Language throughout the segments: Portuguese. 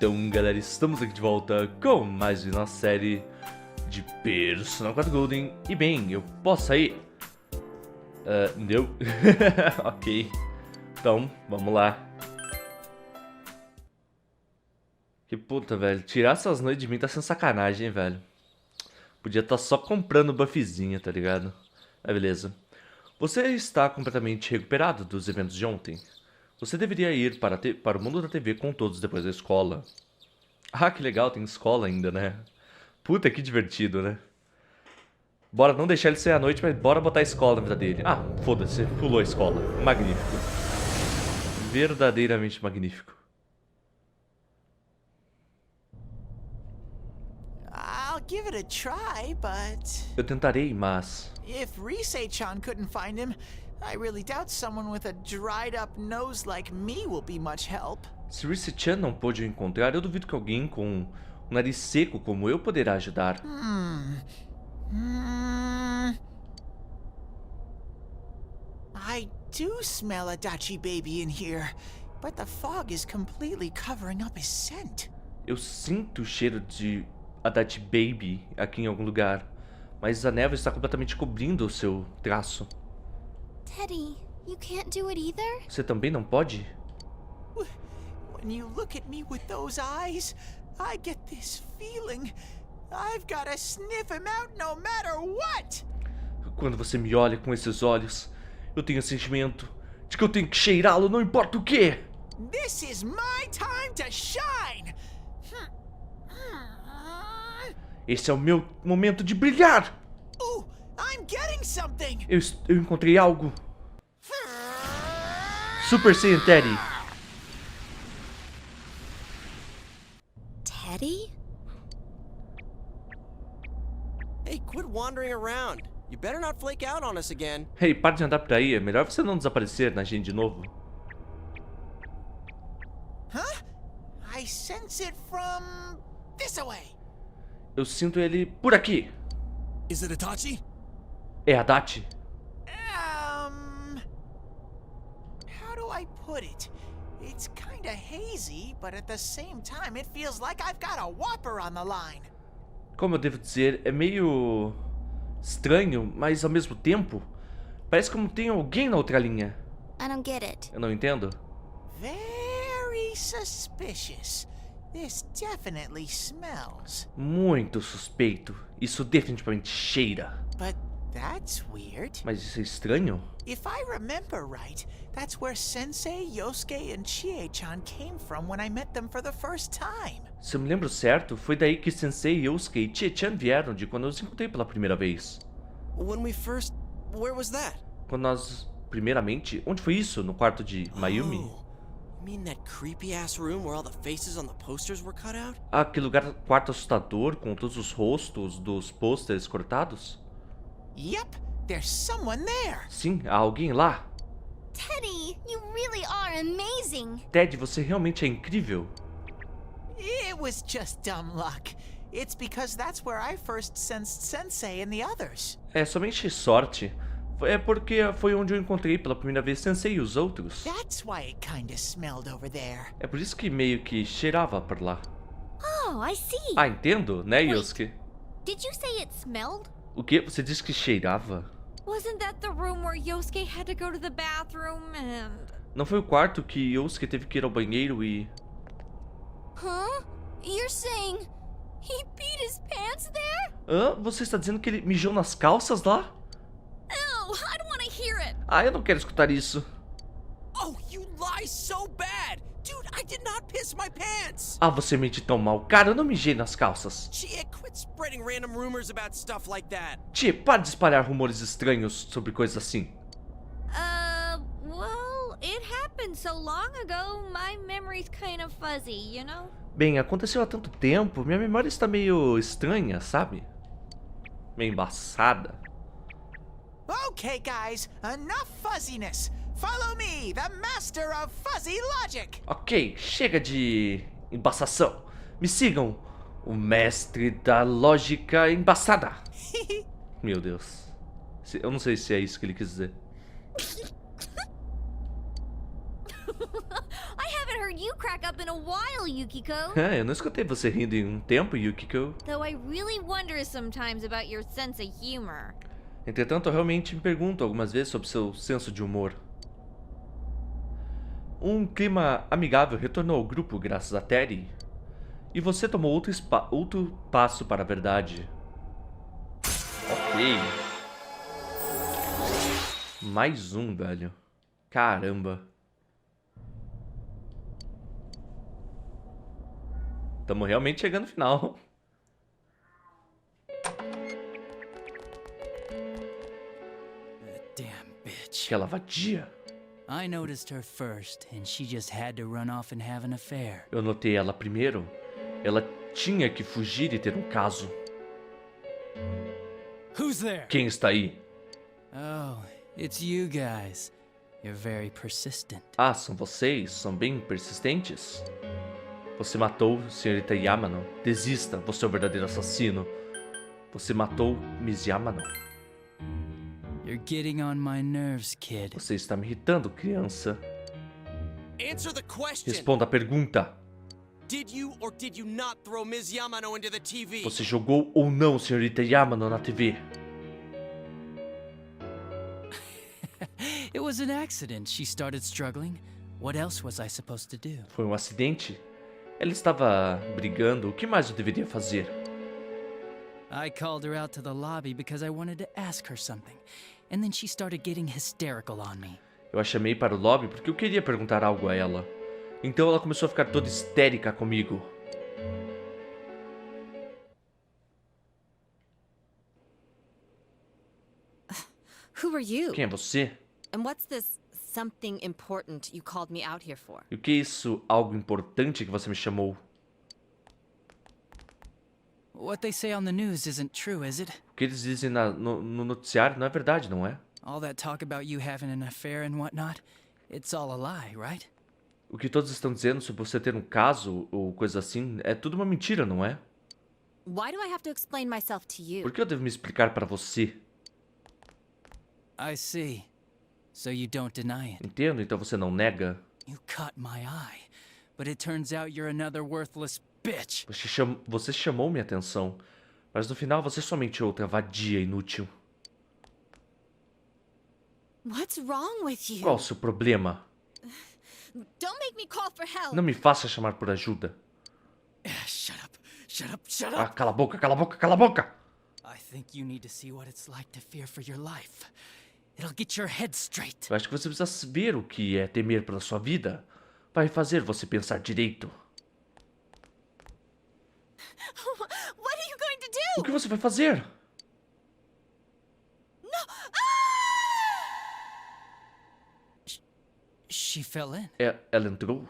Então, galera, estamos aqui de volta com mais uma série de Persona 4 Golden. E bem, eu posso sair? Não. Ok. Então, vamos lá. Que puta, velho. Tirar essas noites de mim tá sendo sacanagem, hein, velho. Podia estar só comprando buffzinha, tá ligado? Beleza. Você está completamente recuperado dos eventos de ontem. Você deveria ir para o mundo da TV com todos depois da escola. Ah, que legal, tem escola ainda, né? Puta, que divertido, né? Bora não deixar ele sair à noite, mas bora botar a escola na vida dele. Ah, foda-se, pulou a escola. Magnífico. Verdadeiramente magnífico. I'll give it a try, but Eu tentarei, mas... if Risei-chan couldn't find him, I really doubt someone with a dried up nose like me will be much help. Se Risei-chan não pôde o encontrar, eu duvido que alguém com um nariz seco como eu poderá ajudar. I do smell a Dachi baby in here, but the fog is completely covering up his scent. Eu sinto o cheiro de Adachi Baby aqui em algum lugar, mas a névoa está completamente cobrindo o seu traço. Teddy, you can't do it either? Você também não pode? When you look at me with those eyes, I get this feeling. I've gotta sniff him out no matter what! Quando você me olha com esses olhos, eu tenho o sentimento de que eu tenho que cheirá-lo, não importa o quê. This is my time to shine! Esse é o meu momento de brilhar. Ooh, I'm getting something! Eu encontrei algo. Super Saiyan Teddy. Teddy? Hey, quit wandering around. You better not flake out on us again. Hey, para de andar por aí. É melhor você não desaparecer na gente de novo. Huh? I sense it from this away. Eu sinto ele por aqui. Is it Itachi? É a Adachi. How do I put it? It's kinda hazy, but at the same time it feels like I've got a whopper on the line. Como eu devo dizer, é meio estranho, mas ao mesmo tempo parece como tem alguém na outra linha. I don't get it. Eu não entendo. Very suspicious. This definitely smells. Muito suspeito. Isso definitivamente cheira. But that's weird. Mas isso é estranho? If I remember right, that's where Sensei, Yosuke, and Chie-chan came from when I met them for the first time. Se eu me lembro certo, foi daí que Sensei, Yosuke e Chie-chan vieram de quando eu os encontrei pela primeira vez. When we first... Where was that? Quando nós... Primeiramente, onde foi isso? No quarto de Mayumi? Oh, you mean that creepy-ass room where all the faces on the posters were cut out? Ah, aquele lugar, quarto assustador, com todos os rostos dos pôsteres cortados? Yep, there's someone there. Sim, há alguém lá. Teddy, you really are amazing. Ted, você realmente é incrível. It was just dumb luck. It's because that's where I first sensed Sensei and the others. É somente sorte. É porque foi onde eu encontrei pela primeira vez Sensei e os outros. That's why it kinda smelled over there. É por isso que meio que cheirava por lá. Oh, I see. Ah, entendo, né, Yosuke? Did you say it smelled? O que? Você disse que cheirava? Wasn't that the room where Yosuke had to go to the bathroom and... Não foi o quarto que Yosuke teve que ir ao banheiro e... Huh? You're saying he peed his pants there? Hã? Você está dizendo que ele mijou nas calças lá? Ew, I don't want to hear it. Ah, eu não quero escutar isso. Oh, you lie so bad! Dude, I did not piss my pants! Ah, você mente tão mal. Cara, eu não mijei nas calças. Chie, quit spreading random rumors about stuff like that. Tia, para de espalhar rumores estranhos sobre coisas assim. Well, it happened so long ago, my memory's kind of fuzzy, you know? Bem, aconteceu há tanto tempo, minha memória está meio estranha, sabe? Meio embaçada. Okay, guys, enough fuzziness. Follow me, the master of fuzzy logic. Ok, chega de embaçação. Me sigam, o mestre da lógica embaçada. Meu Deus. Eu não sei se é isso que ele quis dizer. I I haven't heard you crack up in a while, Yukiko. Eu não escutei você rindo em um tempo, Yukiko. Though I really wonder sometimes about your sense of humor. Entretanto, eu realmente me pergunto algumas vezes sobre seu senso de humor. Um clima amigável retornou ao grupo graças a Terry. E você tomou outro passo para a verdade. Ok. Mais um, velho. Caramba. Tamo realmente chegando no final. That damn bitch. Aquela vadia. I noticed her first, and she just had to run off and have an affair. Eu notei ela primeiro. Ela tinha que fugir e ter um caso. Who's there? Quem está aí? Oh, it's you guys. You're very persistent. Ah, são vocês? São bem persistentes? Você matou Senhorita Yamano. Desista, você é o verdadeiro assassino. Você matou Miss Yamano. You're getting on my nerves, kid. Você está me irritando, criança. Answer the question. Responda a pergunta. Did you or did you not throw Ms. Yamano into the TV? Você jogou ou não Senhorita Yamano na TV? It was an accident. She started struggling. What else was I supposed to do? Foi um acidente? Ela estava brigando. O que mais eu deveria fazer? I called her out to the lobby because I wanted to ask her something. And then she started getting hysterical on me. Eu a chamei para o lobby porque eu queria perguntar algo a ela. Então ela começou a ficar toda histérica comigo. Who are you? Quem é você? And what's this something important you called me out here for? E o que é isso, algo importante que você me chamou? What they say on the news isn't true, is it? O que eles dizem no noticiário não é verdade, não é? All that talk about you having an affair and whatnot, it's all a lie, right? O que todos estão dizendo sobre você ter um caso ou coisa assim é tudo uma mentira, não é? Why do I have to explain myself to you? Por que eu devo me explicar para você? I see. So you don't deny it. Entendo, então você não nega? You caught my eye. But it turns out you're another worthless bitch. Você chamou minha atenção, mas no final você é somente outra vadia inútil. What's wrong with you? Qual o seu problema? Don't make me call for help. Não me faça chamar por ajuda. Shut up. Shut up. Shut Ah, up. cala a boca, cala a boca, cala a boca! I think you need to see what it's like to fear for your life. It'll get your head straight. Eu acho que você precisa ver o que é temer pela sua vida. Vai fazer você pensar direito. What are you going to O do? que você vai fazer? She fell in. Ela entrou?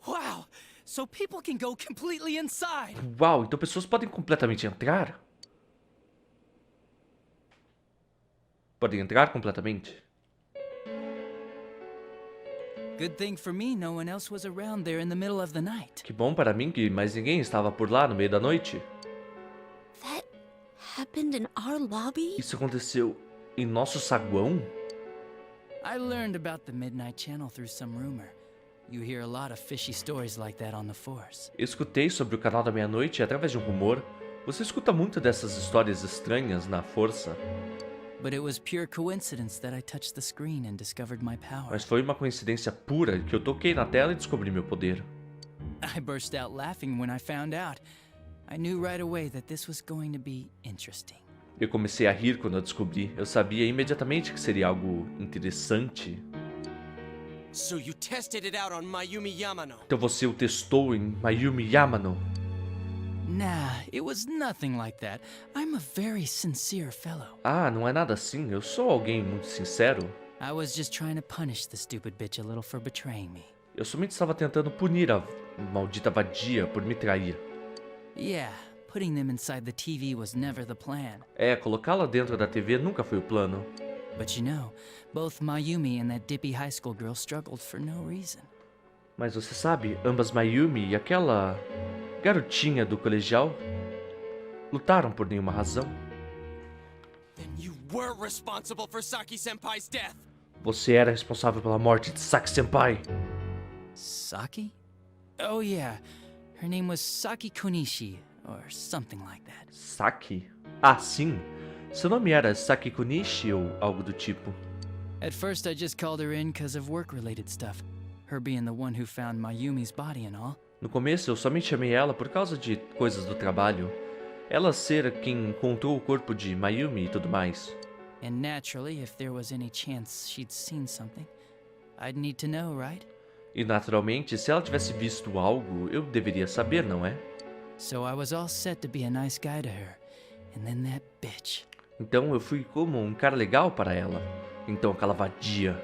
Wow. So people can go completely inside. Uau, então pessoas podem completamente entrar? Podem entrar completamente? Good thing for me, no one else was around there in the middle of the night. Que bom para mim que mais ninguém estava por lá no meio da noite. That happened in our lobby? Isso aconteceu em nosso saguão? I learned about the Midnight Channel through some rumor. You hear a lot of fishy stories like that on the force. Eu escutei sobre o canal da meia-noite através de um rumor. Você escuta muito dessas histórias estranhas na força. But it was pure coincidence that I touched the screen and discovered my power. Mas foi uma coincidência pura que eu toquei na tela e descobri meu poder. I burst out laughing when I found out. I knew right away that this was going to be interesting. Eu comecei a rir quando eu descobri. Eu sabia imediatamente que seria algo interessante. So you tested it out on Mayumi Yamano. Então você o testou em Mayumi Yamano? Nah, it was nothing like that. I'm a very sincere fellow. Ah, não é nada assim. Eu sou alguém muito sincero. I was just trying to punish the stupid bitch a little for betraying me. Eu somente estava tentando punir a maldita vadia por me trair. Yeah, putting them inside the TV was never the plan. Colocá-la dentro da TV nunca foi o plano. But you know, both Mayumi and that dippy high school girl struggled for no reason. Mas você sabe, ambas Mayumi e aquela garotinha do colegial lutaram por nenhuma razão. Then you were responsible for Saki-senpai's death. Você era responsável pela morte de Saki-senpai. Saki? Oh, yeah. Her name was Saki Konishi, or something like that. Saki? Ah, sim. Seu nome era Saki Konishi ou algo do tipo. At first, I just called her in because of work-related stuff. Her being the one who found Mayumi's body and all. No começo, eu somente chamei ela por causa de coisas do trabalho. Ela ser quem encontrou o corpo de Mayumi e tudo mais. And naturally, if there was any chance she'd seen something, I'd need to know, right? E naturalmente, se ela tivesse visto algo, eu deveria saber, não é? So I was all set to be a nice guy to her. And then that bitch. Então eu fui como um cara legal para ela. Então aquela vadia.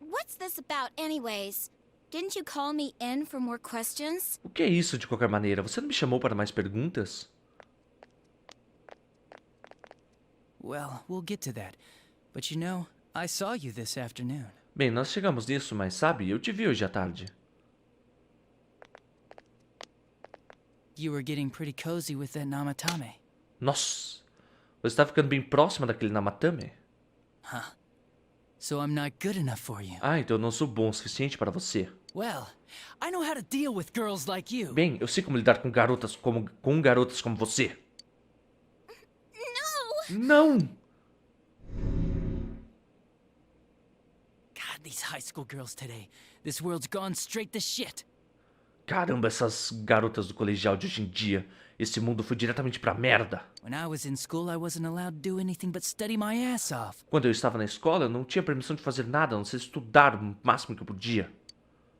What's this about, anyways? Didn't you call me in for more questions? O que é isso de qualquer maneira? Você não me chamou para mais perguntas? Well, we'll get to that. But you know, I saw you this afternoon. Bem, nós chegamos nisso, mas sabe, eu te vi hoje à tarde. You were getting pretty cozy with that Namatame. Nossa! Você está ficando bem próxima daquele Namatame? So I'm not good enough for you. Ah, então eu não sou bom o suficiente para você. Well, I know how to deal with girls like you. Bem, eu sei como lidar com garotas como você. Não! God, these high school girls today. This world's gone straight to shit. Caramba, essas garotas do colegial de hoje em dia. Esse mundo foi diretamente pra merda. When I was in school, I wasn't allowed to do anything but study my ass off. Quando eu estava na escola, eu não tinha permissão de fazer nada, a não ser estudar o máximo que eu podia.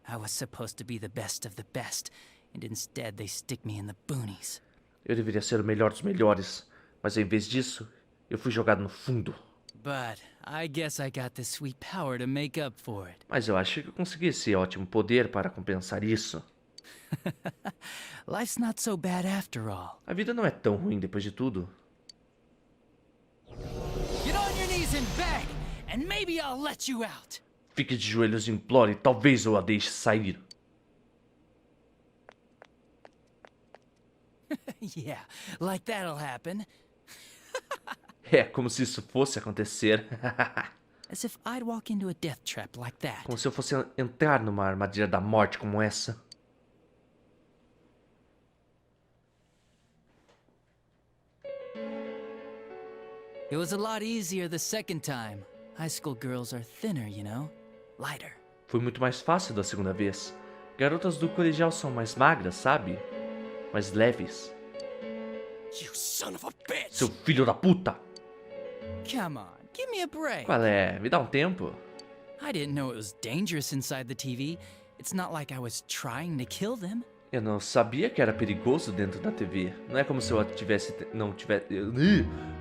I was supposed to be the best of the best, and instead they stick me in the boonies. Eu deveria ser o melhor dos melhores, mas em vez disso, eu fui jogado no fundo. But I guess I got the sweet power to make up for it. Mas eu acho que eu consegui esse ótimo poder para compensar isso. Life's not so bad after all. A vida não é tão ruim depois de tudo. Get on your knees and beg, and maybe I'll let you out. Fique de joelhos e implore, talvez eu a deixe sair. Yeah, like that'll happen. É, como se isso fosse acontecer. As if I'd walk into a death trap like that. Como se eu fosse entrar numa armadilha da morte como essa. It was a lot easier the second time. High school girls are thinner, you know? Lighter. Foi muito mais fácil da segunda vez. Garotas do colegial são mais magras, sabe? Mais leves. You son of a bitch! Seu filho da puta! Come on, give me a break. Qual é? Me dá um tempo. I didn't know it was dangerous inside the TV. It's not like I was trying to kill them. Eu não sabia que era perigoso dentro da TV. Não é como se eu não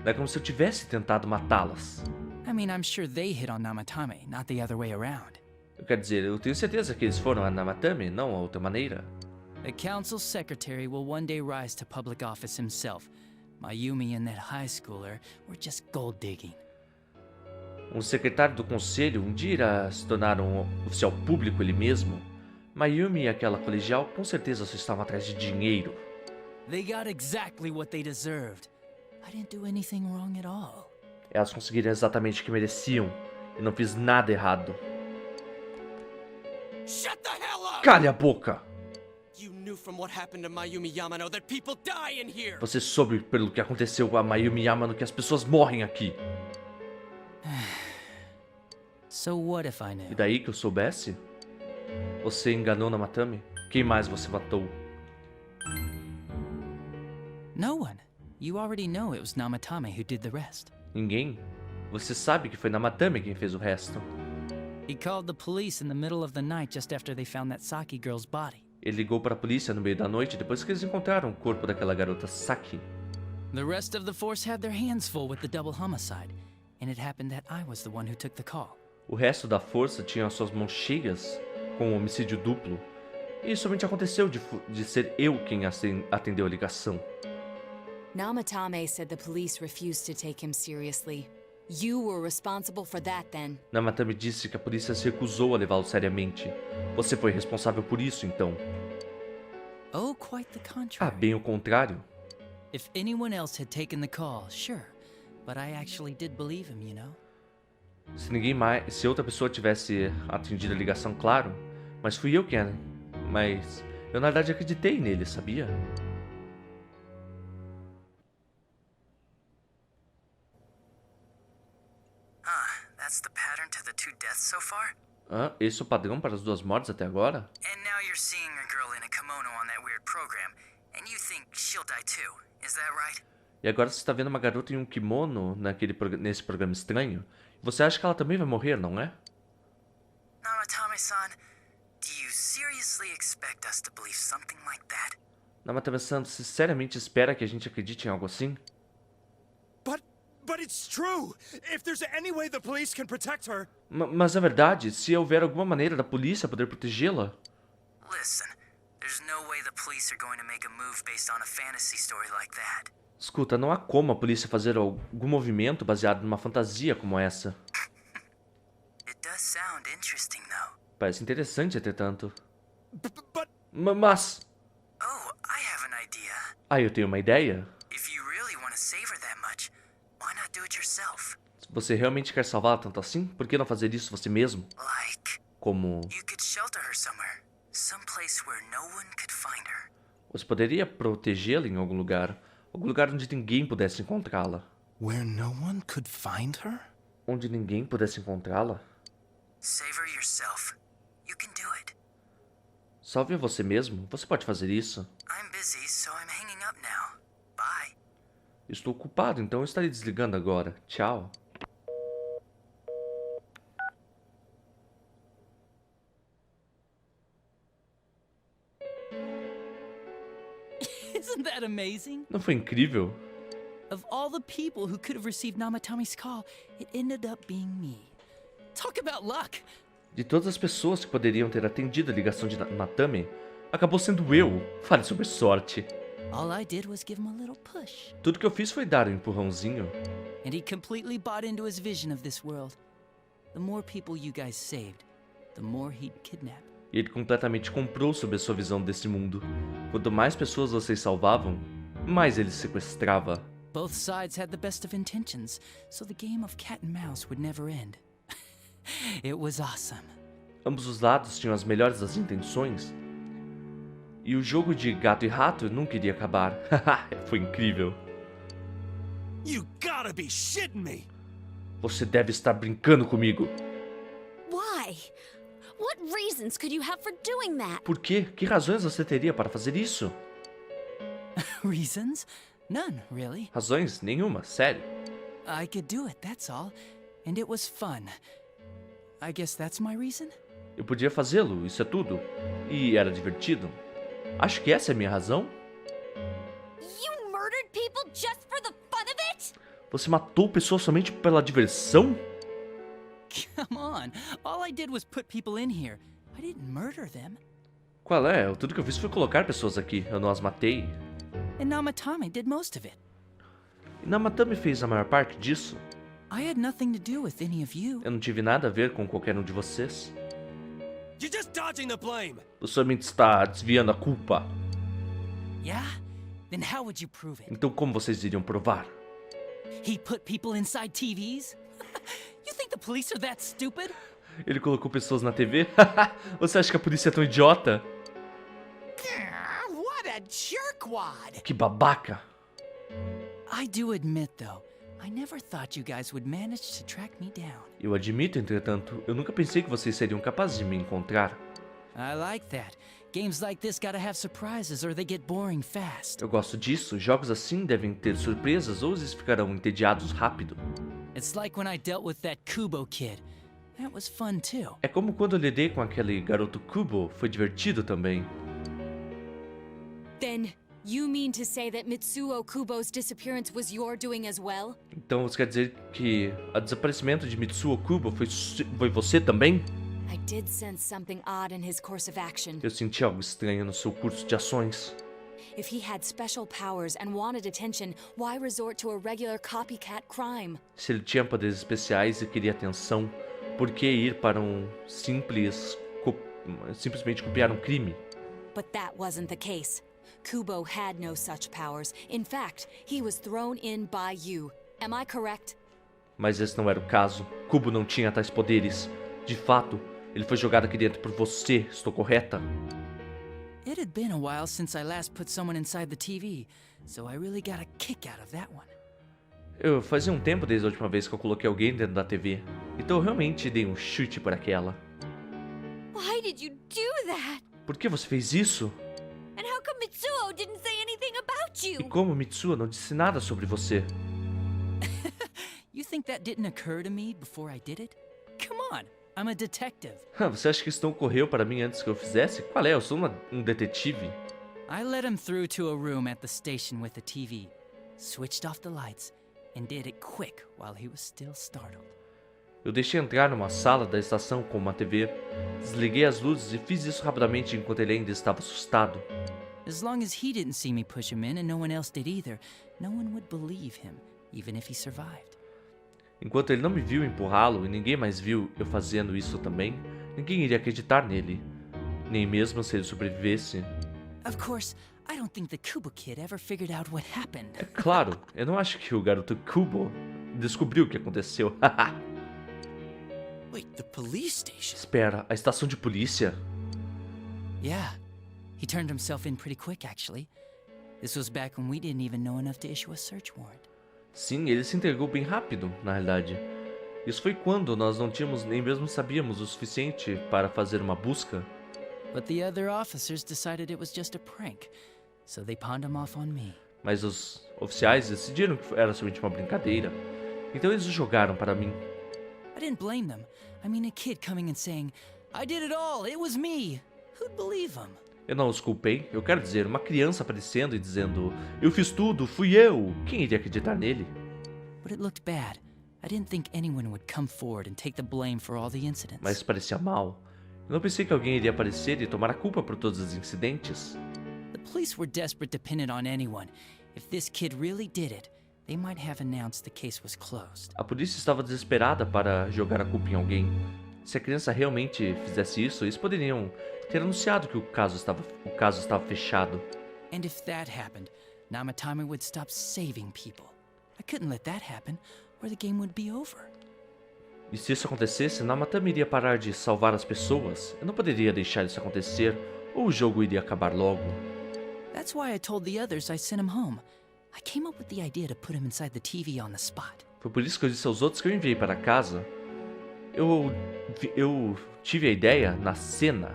é como se eu tivesse tentado matá-las. I mean, I'm sure they hit on Namatame, not the other way around. Eu quero dizer, eu tenho certeza que eles foram a Namatame, não a outra maneira. The council secretary will one day rise to public office himself. Mayumi and that high schooler were just gold digging. Um secretário do conselho um dia irá se tornar um oficial público ele mesmo. Mayumi e aquela colegial com certeza só estavam atrás de dinheiro. They got exactly what they deserved. I didn't do anything wrong at all. Elas conseguiram exatamente o que mereciam. Eu não fiz nada errado. Shut the hell up! Cale a boca! You knew from what happened to Mayumi Yamano that people die in here! Você soube pelo que aconteceu a Mayumi Yamano que as pessoas morrem aqui. So what if I E knew? daí que eu soubesse? Você enganou Namatame? Quem mais você matou? No one. You already know it was Namatame who did the rest. Ninguém? Você sabe que foi Namatame quem fez o resto. He called the police in the middle of the night just after they found that Saki girl's body. Ele ligou para a polícia no meio da noite depois que eles encontraram o corpo daquela garota Saki. The rest of the force had their hands full with the double homicide, and it happened that I was the one who took the call. O resto da força tinha as suas mãos cheias com o homicídio duplo. E somente aconteceu de ser eu quem atendeu a ligação. Namatame said the police refused to take him seriously. You were responsible for that then. Namatame disse que a polícia se recusou a levá-lo seriamente. Você foi responsável por isso, então. Oh, quite the Ah, contrary. bem o contrário. If anyone else had taken the call, sure. But I actually did believe him, you know? Se outra pessoa tivesse atendido a ligação, claro. Mas fui eu quem... Mas eu na verdade acreditei nele, sabia? That's the pattern to the 2 deaths so far? Esse é o padrão para as 2 mortes até agora? And now you're seeing a girl in a kimono on that weird program, and you think she'll die too. Is that right? E agora você está vendo uma garota em um kimono nesse programa estranho? Você acha que ela também vai morrer, não é? Namatame-san, do you seriously expect us to believe something like that? Namatame-san, você seriamente espera que a gente acredite em algo assim? But it's true! If there's any way the police can protect her... Mas é verdade, se houver alguma maneira da polícia poder protegê-la... Listen, there's no way the police are going to make a move based on a fantasy story like that. Escuta, não há como a polícia fazer algum movimento baseado numa fantasia como essa. It does sound interesting, though. Parece interessante, entretanto. But... Mas... Oh, I have an idea. Eu tenho uma ideia. If you really want to save her that much, why not do it yourself? Se você realmente quer salvá-la tanto assim, por que não fazer isso você mesmo? Like, Como... you could shelter her somewhere. Someplace where no one could find her. Você poderia protegê-la em algum lugar onde ninguém pudesse encontrá-la. Where no one could find her? Onde ninguém pudesse encontrá-la? Save her yourself. You can do it. Salve a você mesmo. Você pode fazer isso. I'm busy, so I'm hanging up now. Bye. Estou ocupado, então eu estarei desligando agora. Tchau. Isn't that amazing? Não foi incrível? Of all the people who could have received Namatame's call, it ended up being me. Talk about luck! De todas as pessoas que poderiam ter atendido a ligação de Namatame, acabou sendo eu. Fale sobre sorte. All I did was give him a little push. Tudo que eu fiz foi dar um empurrãozinho. And he completely bought into his vision of this world. The more people you guys saved, the more he'd kidnap. E ele completamente comprou sobre a sua visão desse mundo. Quanto mais pessoas vocês salvavam, mais ele sequestrava. Both sides had the best of intentions, so the game of cat and mouse would never end. It was awesome. Ambos os lados tinham as melhores das intenções. E o jogo de gato e rato nunca iria acabar. Foi incrível. You gotta be shitting me! Você deve estar brincando comigo. Why? What reasons could you have for doing that? Por quê? Que razões você teria para fazer isso? Reasons? None, really. Razões? Nenhuma, sério. I could do it, that's all. And it was fun. I guess that's my reason? Eu podia fazê-lo, isso é tudo. E era divertido. Acho que essa é a minha razão. You murdered people just for the fun of it? Você matou pessoas somente pela diversão? Come on. All I did was put people in here. I didn't murder them. Qual é? Tudo que eu fiz foi colocar pessoas aqui. Eu não as matei. And Namatame did most of it. E Namatame fez a maior parte disso. I had nothing to do with any of you. Eu não tive nada a ver com qualquer um de vocês. You're just dodging the blame! Você somente está desviando a culpa. Yeah? Then how would you prove it? Então como vocês iriam provar? He put people inside TVs? You think the police are that stupid? Ele colocou pessoas na TV? Você acha que a polícia é tão idiota? What a jerkwad! Que babaca! I do admit, though, I never thought you guys would manage to track me down. Eu admito, entretanto, eu nunca pensei que vocês seriam capazes de me encontrar. I like that. Games like this gotta have surprises or they get boring fast. Eu gosto disso. Jogos assim devem ter surpresas ou eles ficarão entediados rápido. It's like when I dealt with that Kubo kid. That was fun too. É como quando eu lidei com aquele garoto Kubo. Foi divertido também. Then, you mean to say that Mitsuo Kubo's disappearance was your doing as well? Então você quer dizer que o desaparecimento de Mitsuo Kubo foi você também? I did sense something odd in his course of action. Eu senti algo estranho no seu curso de ações. If he had special powers and wanted attention, why resort to a regular copycat crime? Se ele tinha poderes especiais e queria atenção, por que ir para um simplesmente copiar um crime? But that wasn't the case. Kubo had no such powers. In fact, he was thrown in by you. Am I correct? Mas esse não era o caso. Kubo não tinha tais poderes. De fato, ele foi jogado aqui dentro por você. Estou correta? It had been a while since I last put someone inside the TV, so I really got a kick out of that one. Eu fazia um tempo desde a última vez que eu coloquei alguém dentro da TV. Então eu realmente dei um chute por aquela. Why did you do that? Por que você fez isso? And how come Mitsuo didn't say anything about E you? como Mitsuo não disse nada sobre você? You think that didn't occur to me before I did it? Come on, I'm a detective. Você acha que isso não ocorreu para mim antes que eu fizesse? Qual é? Eu sou um detetive. I let him through to a room at the station with the TV, switched off the lights, and did it quick while he was still startled. Eu deixei entrar numa sala da estação com uma TV, desliguei as luzes e fiz isso rapidamente enquanto ele ainda estava assustado. As long as he didn't see me push him in and no one else did either, no one would believe him, even if he survived. Enquanto ele não me viu empurrá-lo e ninguém mais viu eu fazendo isso também, ninguém iria acreditar nele, nem mesmo se ele sobrevivesse. Of course, I don't think the Kubo kid ever figured out what happened. É claro, eu não acho que o garoto Kubo descobriu o que aconteceu. Wait, the police station? Espera, a estação de polícia? Yeah, he turned himself in pretty quick, actually. This was back when we didn't even know enough to issue a search warrant. Sim, ele se entregou bem rápido, na realidade. Isso foi quando nós não tínhamos nem mesmo sabíamos o suficiente para fazer uma busca. But the other officers decided it was just a prank, so they pawned him off on me. Mas os oficiais decidiram que era somente uma brincadeira. Então eles o jogaram para mim. I didn't blame them. I mean, a kid coming and saying, I did it all, it was me. Who'd believe him? Eu não os culpei. Eu quero dizer, uma criança aparecendo e dizendo, eu fiz tudo, fui eu. Quem iria acreditar nele? But it looked bad. I didn't think anyone would come forward and take the blame for all the incidents. Mas parecia mal. Eu não pensei que alguém iria aparecer e tomar a culpa por todos os incidentes. The police were desperate to pin it on anyone. If this kid really did it, they might have announced the case was closed. A polícia estava desesperada para jogar a culpa em alguém. Se a criança realmente fizesse isso, eles poderiam ter anunciado que o caso estava fechado. And if that happened, Namatame would stop saving people. I couldn't let that happen, or the game would be over. E se isso acontecesse, Namatame iria parar de salvar as pessoas. Eu não poderia deixar isso acontecer, ou o jogo iria acabar logo. That's why I told the others I sent him home. I came up with the idea to put him inside the TV on the spot. Foi por isso que eu disse aos outros que eu enviei para casa. Eu tive a ideia na cena.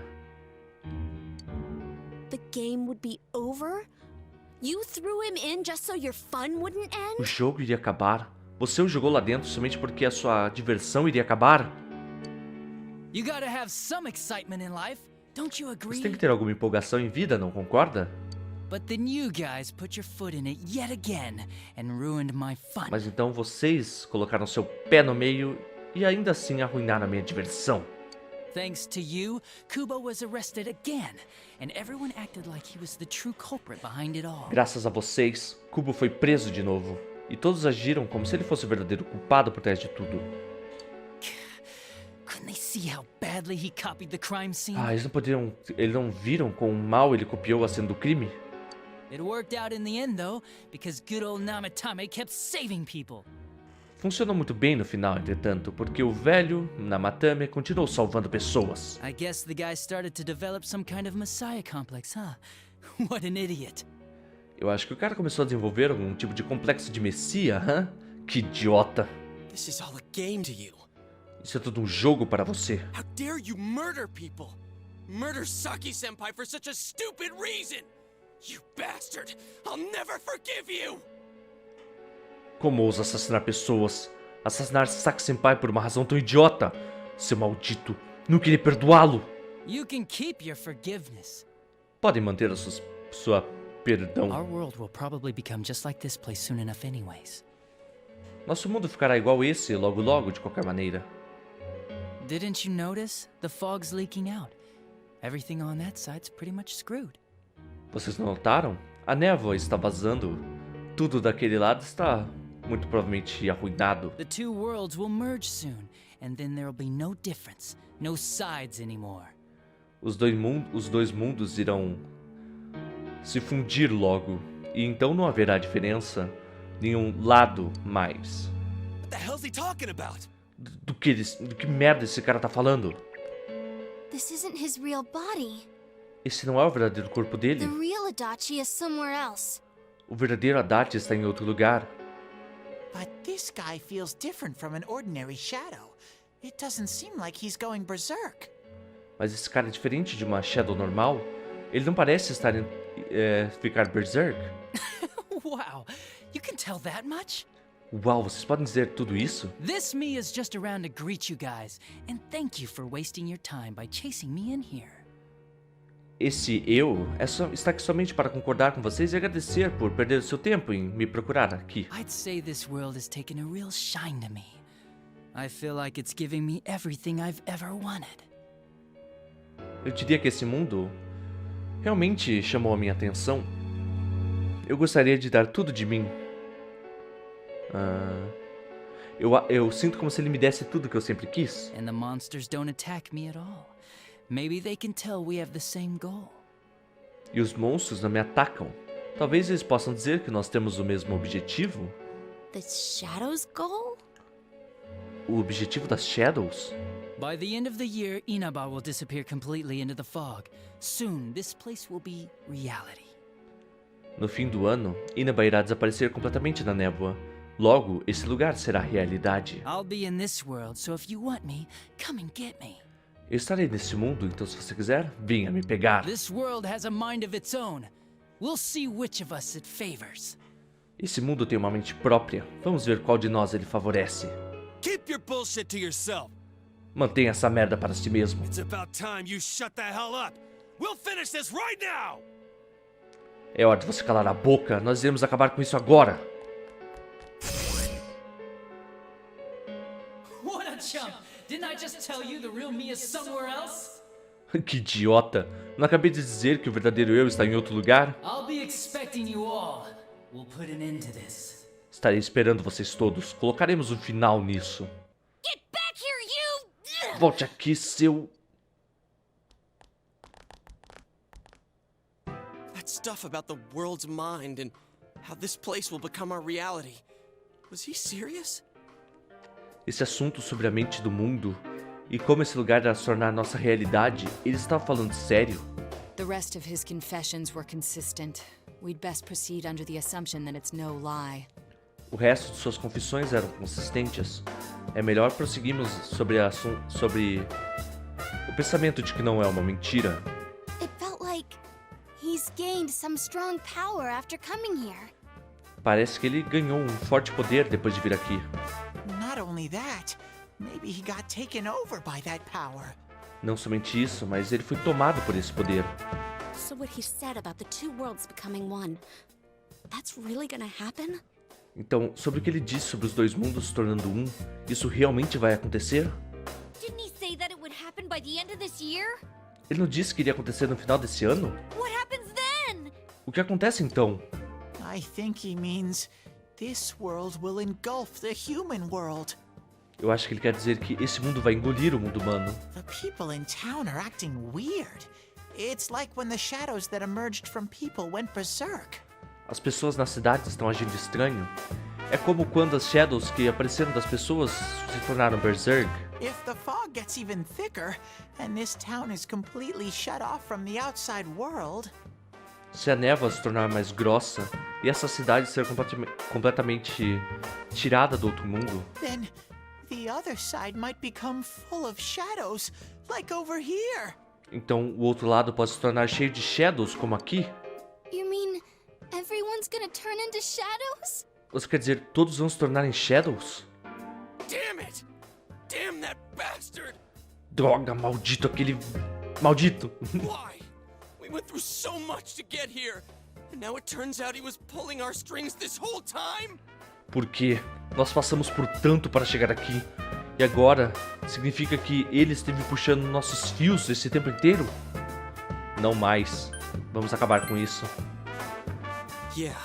The game would be over? You threw him in just so your fun wouldn't O end? jogo iria acabar. Você o jogou lá dentro somente porque a sua diversão iria acabar? You gotta have some excitement in life, don't you Você agree? tem que ter alguma empolgação em vida, não concorda? But then you guys put your foot in it yet again and ruined my fun. Mas então vocês colocaram seu pé no meio e ainda assim arruinaram a minha diversão. Thanks to you, Kubo was arrested again, and everyone acted like he was the true culprit behind it all. Graças a vocês, Kubo foi preso de novo. E todos agiram como se ele fosse o verdadeiro culpado por trás de tudo. Couldn't they see how badly he copied the crime scene? Eles não viram quão mal ele copiou a cena do crime? It worked out in the end, though, because good old Namatame kept saving people. Funcionou muito bem no final, entretanto, porque o velho Namatame continuou salvando pessoas. I guess the guy started to develop some kind of messiah complex, huh? What an idiot. Eu acho que o cara começou a desenvolver algum tipo de complexo de messia, hã? Que idiota. This is all a game to you. Isso é tudo um jogo para você. How dare you murder people? Murder Saki-senpai for such a stupid reason! You bastard! I'll never forgive you! Como ousa assassinar pessoas? Assassinar Saki-senpai por uma razão tão idiota? Seu maldito, nunca irei perdoá-lo. You can keep your forgiveness. Podem manter a sua perdão. Our world will probably become just like this place soon enough anyways. Nosso mundo ficará igual esse logo logo, de qualquer maneira. Didn't you notice? The fog's leaking out. Everything on that side's pretty much screwed. Vocês não notaram? A névoa está vazando. Tudo daquele lado está muito provavelmente arruinado. The two worlds will merge soon, and then there'll be no difference, no sides anymore. Os dois mundos irão se fundir logo, e então não haverá diferença, nenhum lado mais. What the hell's he talking about? Do que merda esse cara tá falando? This isn't his real body. Esse não é o verdadeiro corpo The dele. real Adachi is somewhere else. O verdadeiro Adachi está em outro lugar. But this guy feels different from an ordinary shadow. It doesn't seem like he's going berserk. Mas esse cara é diferente de uma Shadow normal. Ele não parece estar em ficar berserk. Wow, you can tell that much? Uau, vocês podem dizer tudo isso? This me is just around to greet you guys, and thank you for wasting your time by chasing me in here. Esse eu está aqui somente para concordar com vocês e agradecer por perder o seu tempo em me procurar aqui. I'd say this world has taken a real shine to me. I feel like it's giving me everything I've ever wanted. Eu diria que esse mundo realmente chamou a minha atenção. Eu gostaria de dar tudo de mim. Eu sinto como se ele me desse tudo que eu sempre quis. And the monsters don't attack me at all. Maybe they can tell we have the same goal. E os monstros não me atacam. Talvez eles possam dizer que nós temos o mesmo objetivo. The Shadow's goal? O objetivo das Shadows? By the end of the year, Inaba will disappear completely into the fog. Soon, this place will be reality. No fim do ano, Inaba irá desaparecer completamente na névoa. Logo, esse lugar será realidade. I'll be in this world, so if you want me, come and get me. Eu estarei nesse mundo, então se você quiser, venha me pegar. This world has a mind of its own. We'll see which of us it favors. Esse mundo tem uma mente própria. Vamos ver qual de nós ele favorece. Keep your bullshit to yourself. Mantenha essa merda para si mesmo. It's about time you shut the hell up. We'll finish this right now. É hora de você calar a boca. Nós iremos acabar com isso agora. What a chump! Didn't I just tell you the real me is somewhere else? Que idiota. Não acabei de dizer que o verdadeiro eu está em outro lugar? I'll be expecting you all. We'll put an end to this. Estarei esperando vocês todos. Colocaremos um final nisso. Get back here, you! Volte aqui, seu... That stuff about the world's mind and how this place will become our reality. Was he serious? Esse assunto sobre a mente do mundo e como esse lugar irá se tornar nossa realidade, ele estava falando sério? The rest of his confessions were consistent. We'd best proceed under the assumption that it's no lie. O resto de suas confissões eram consistentes. É melhor prosseguirmos sobre o pensamento de que não é uma mentira. It felt like he's gained some strong power after coming here. Parece que ele ganhou um forte poder depois de vir aqui. Not only that, maybe he got taken over by that power. Não somente isso, mas ele foi tomado por esse poder. So what he said about the two worlds becoming one, that's really gonna happen? Então, sobre o que ele disse sobre os dois mundos se tornando um, isso realmente vai acontecer? Didn't he say that it would happen by the end of this year? Ele não disse que iria acontecer no final desse ano? What happens then? O que acontece então? I think he means this world will engulf the human world. Eu acho que ele quer dizer que esse mundo vai engolir o mundo humano. The people in town are acting weird. It's like when the shadows that emerged from people went berserk. As pessoas na cidade estão agindo estranho. É como quando as Shadows que apareceram das pessoas se tornaram berserk. If the fog gets even thicker, and this town is completely shut off from the outside world, Se a névoa se tornar mais grossa e essa cidade ser completamente tirada do outro mundo, then the other side might become full of shadows, like over here. então o outro lado pode se tornar cheio de Shadows como aqui? You mean everyone's gonna turn into shadows? Você quer dizer todos vão se tornar em Shadows? Damn it! Damn that bastard! Droga, maldito aquele... Maldito! Why? We went through so much to get here, and now it turns out he was pulling our strings this whole time? Por quê? Nós passamos por tanto para chegar aqui. E agora, significa que ele esteve puxando nossos fios esse tempo inteiro? Não mais. Vamos acabar com isso. Yeah.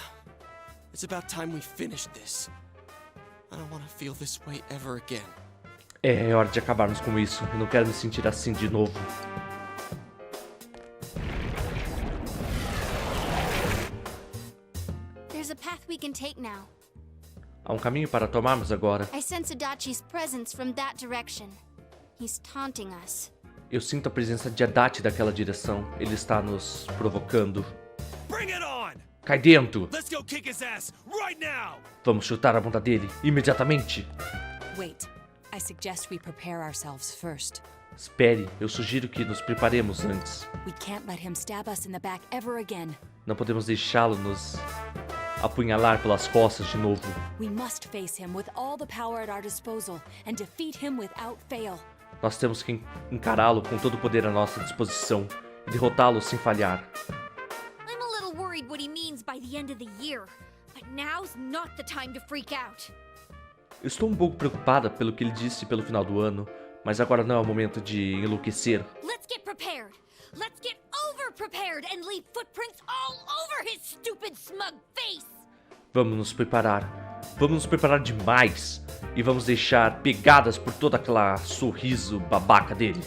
It's about time we finished this. I don't want to feel this way ever again. É hora de acabarmos com isso. Eu não quero me sentir assim de novo. path we can take now. Há um caminho para tomarmos agora. I sense Adachi's presence from that direction. He's taunting us. Eu sinto a presença de Adachi daquela direção. Ele está nos provocando. Bring it on! Cai dentro! Let's go kick his ass right now! Vamos chutar a bunda dele, imediatamente! Wait. I suggest we prepare ourselves first. Espere, eu sugiro que nos preparemos antes. We can't let him stab us in the back ever again. Não podemos deixá-lo nos apunhalar pelas costas de novo. We must face him with all the power at our disposal and defeat him without fail. Nós temos que encará-lo com todo o poder à nossa disposição e derrotá-lo sem falhar. I'm a little worried what he means by the end of the year, but now's not the time to freak out. Eu estou um pouco preocupada pelo que ele disse pelo final do ano, mas agora não é o momento de enlouquecer. Let's get prepared. Let's get over-prepared and leave footprints all over his stupid smug face. Vamos nos preparar. Vamos nos preparar demais. E vamos deixar pegadas por todo aquele sorriso babaca dele.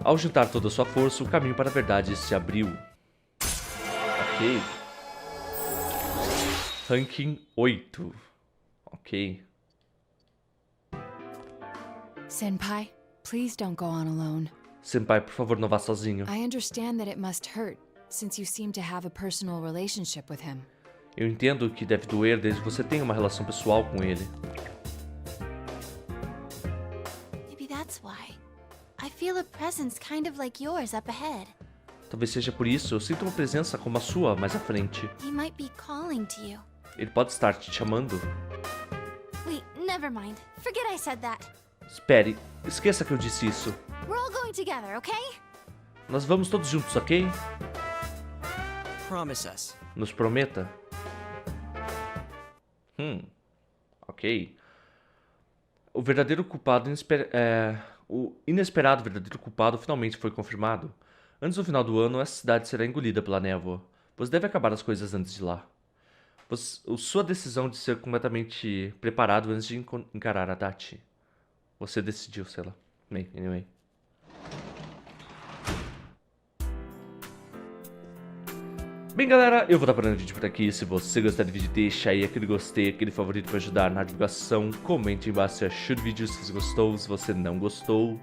Ao juntar toda a sua força, o caminho para a verdade se abriu. Ok. Ranking 8. Ok. Senpai, please don't go on alone. Senpai, por favor, não vá sozinho. I understand that it must hurt, since you seem to have a personal relationship with him. Eu entendo que deve doer desde que você tenha uma relação pessoal com ele. Maybe that's why. I feel a presence kind of like yours up ahead. Talvez seja por isso, eu sinto uma presença como a sua mais à frente. He might be calling to you. Ele pode estar te chamando. Wait, never mind. Forget I said that. Espere, esqueça que eu disse isso. We're all going together, okay? Nós vamos todos juntos, ok? Promise us. Nos prometa. Ok. O verdadeiro culpado o inesperado verdadeiro culpado finalmente foi confirmado. Antes do final do ano, essa cidade será engolida pela névoa. Você deve acabar as coisas antes de lá. Sua decisão de ser completamente preparado antes de encarar a Adachi. Você decidiu, sei lá. Anyway. Bem, galera, eu vou estar parando o vídeo por aqui. Se você gostar do vídeo, deixa aí aquele gostei, aquele favorito para ajudar na divulgação. Comente embaixo se achou do vídeo, se você gostou, se você não gostou,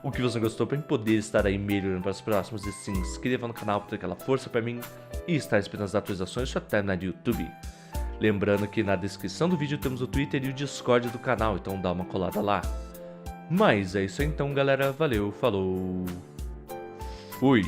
o que você não gostou, para poder estar aí melhorando para os próximos. E se inscreva no canal para ter aquela força para mim e estar esperando as atualizações sua timeline do YouTube. Lembrando que na descrição do vídeo temos o Twitter e o Discord do canal, então dá uma colada lá. Mas é isso aí então, galera. Valeu, falou, fui!